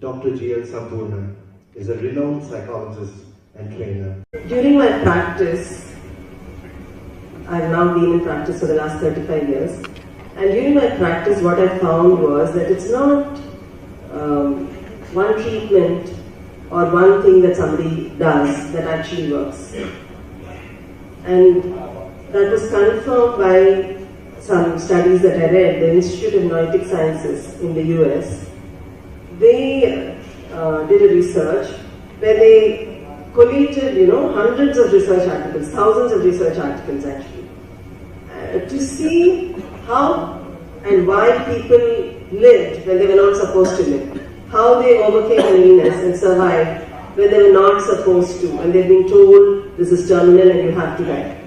Dr. G.L. Sampurna is a renowned psychologist and trainer. During my practice, I've now been in practice for the last 35 years, and during my practice what I found was that it's not one treatment or one thing that somebody does that actually works. And that was confirmed by some studies that I read. The Institute of Noetic Sciences in the US, they did a research where they collated, hundreds of research articles, thousands of research articles actually, to see how and why people lived when they were not supposed to live, how they overcame an illness and survived when they were not supposed to, when they've been told this is terminal and you have to die.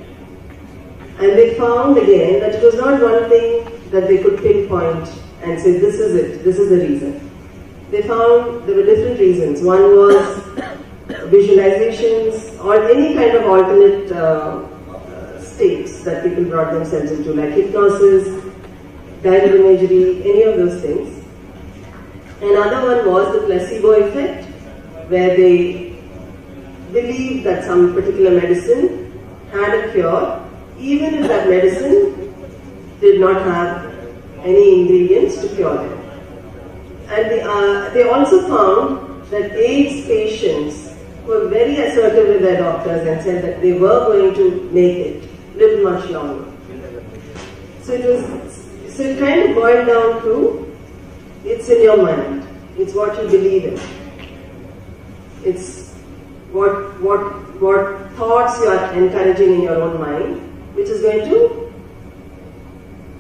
And they found again that it was not one thing that they could pinpoint and say this is it, this is the reason. They found there were different reasons. One was visualizations or any kind of alternate states that people brought themselves into, like hypnosis, guided imagery, any of those things. Another one was the placebo effect, where they believed that some particular medicine had a cure, even if that medicine did not have any ingredients to cure them. And they also found that AIDS patients were very assertive with their doctors and said that they were going to make it live much longer. So it kind of boiled down to, it's in your mind. It's what you believe in. It's what thoughts you are encouraging in your own mind, which is going to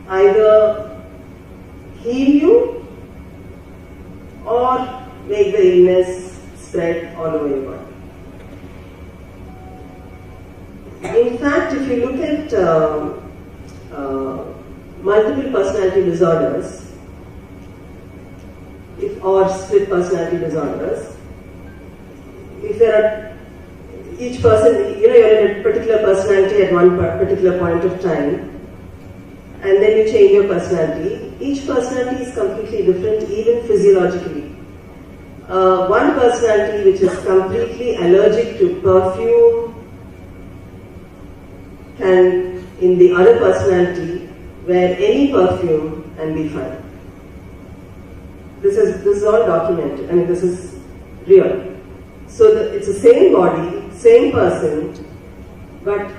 either heal you or make the illness spread all over your body. In fact, if you look at multiple personality disorders, or split personality disorders, if there are each person, you're in a particular personality at one particular point of time, and then you change your personality. Each personality is completely different, even physiologically. One personality which is completely allergic to perfume can, in the other personality, wear any perfume and be fine. This is all documented. I mean, this is real. So it's the same body, same person, but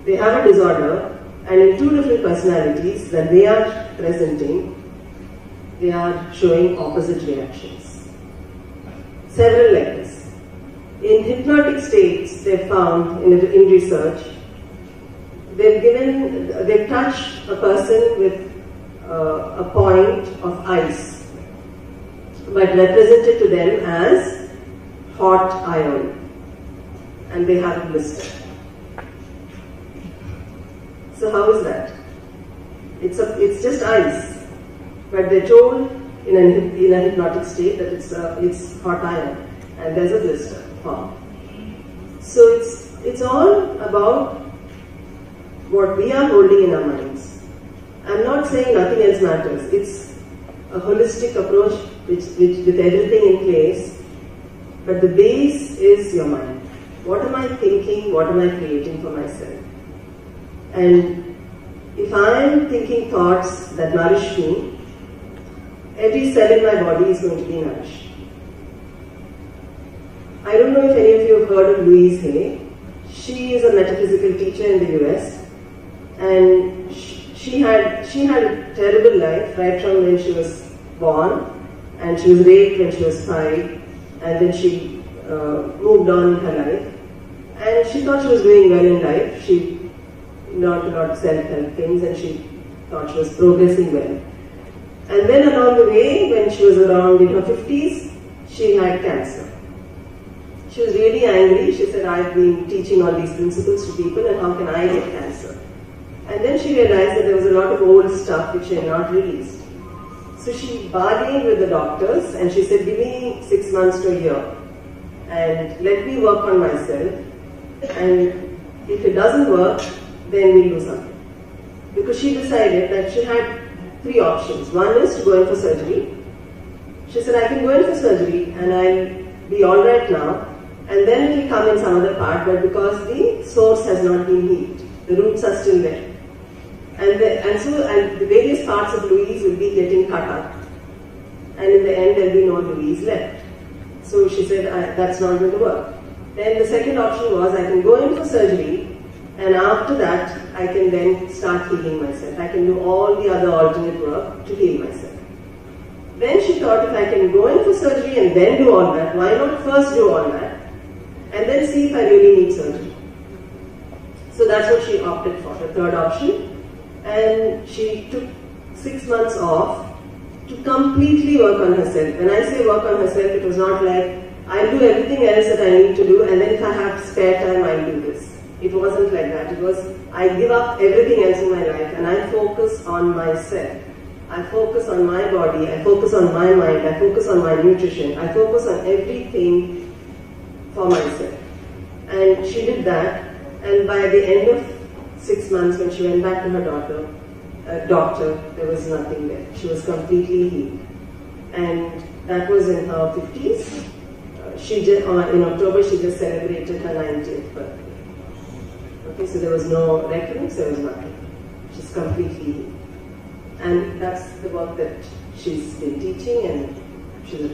they have a disorder, and in two different personalities that they are presenting, they are showing opposite reactions. Several like this. In hypnotic states, they've found in research, they've touched a person with a point of ice, but represented to them as hot iron, and they have a blister. So how is that? It's just ice, but they're told in a hypnotic state that it's hot iron, and there's a blister formed. So it's all about what we are holding in our minds. I'm not saying nothing else matters. It's a holistic approach with everything in place, but the base is your mind. What am I thinking? What am I creating for myself? And if I am thinking thoughts that nourish me, every cell in my body is going to be nourished. I don't know if any of you have heard of Louise Hay. She is a metaphysical teacher in the US, and she had a terrible life right from when she was born, and she was raped when she was 5, and then she moved on in her life, and she thought she was doing well in life. She learned a lot of self-help things, and she thought she was progressing well. And then along the way, when she was around in her 50s, she had cancer. She was really angry. She said, I've been teaching all these principles to people, and how can I get cancer? And then she realized that there was a lot of old stuff which she had not released. So she bargained with the doctors, and she said, give me 6 months to a year and let me work on myself, and if it doesn't work, then we'll do something. Because she decided that she had 3 options. One is to go in for surgery, She said, I can go in for surgery and I'll be alright now, and then it will come in some other part, but because the source has not been healed, the roots are still there. And the various parts of Louise will be getting cut up, and in the end there will be no Louise left. So she said, that's not going to work. Then the second option was, I can go in for surgery, and after that I can then start healing myself. I can do all the other alternate work to heal myself. Then she thought, if I can go in for surgery and then do all that, why not first do all that and then see if I really need surgery? So that's what she opted for, the third option. And she took 6 months off to completely work on herself. When I say work on herself, it was not like, I'll do everything else that I need to do, and then if I have spare time, I'll do this. It wasn't like that. It was, I give up everything else in my life and I focus on myself. I focus on my body, I focus on my mind, I focus on my nutrition, I focus on everything for myself. And she did that, and by the end of 6 months, when she went back to her doctor, there was nothing there. She was completely healed. And that was in her 50s. In October, she just celebrated her 90th birthday. Okay, so there was no recurrence, there was nothing. She's completely healed. And that's the work that she's been teaching, and she's a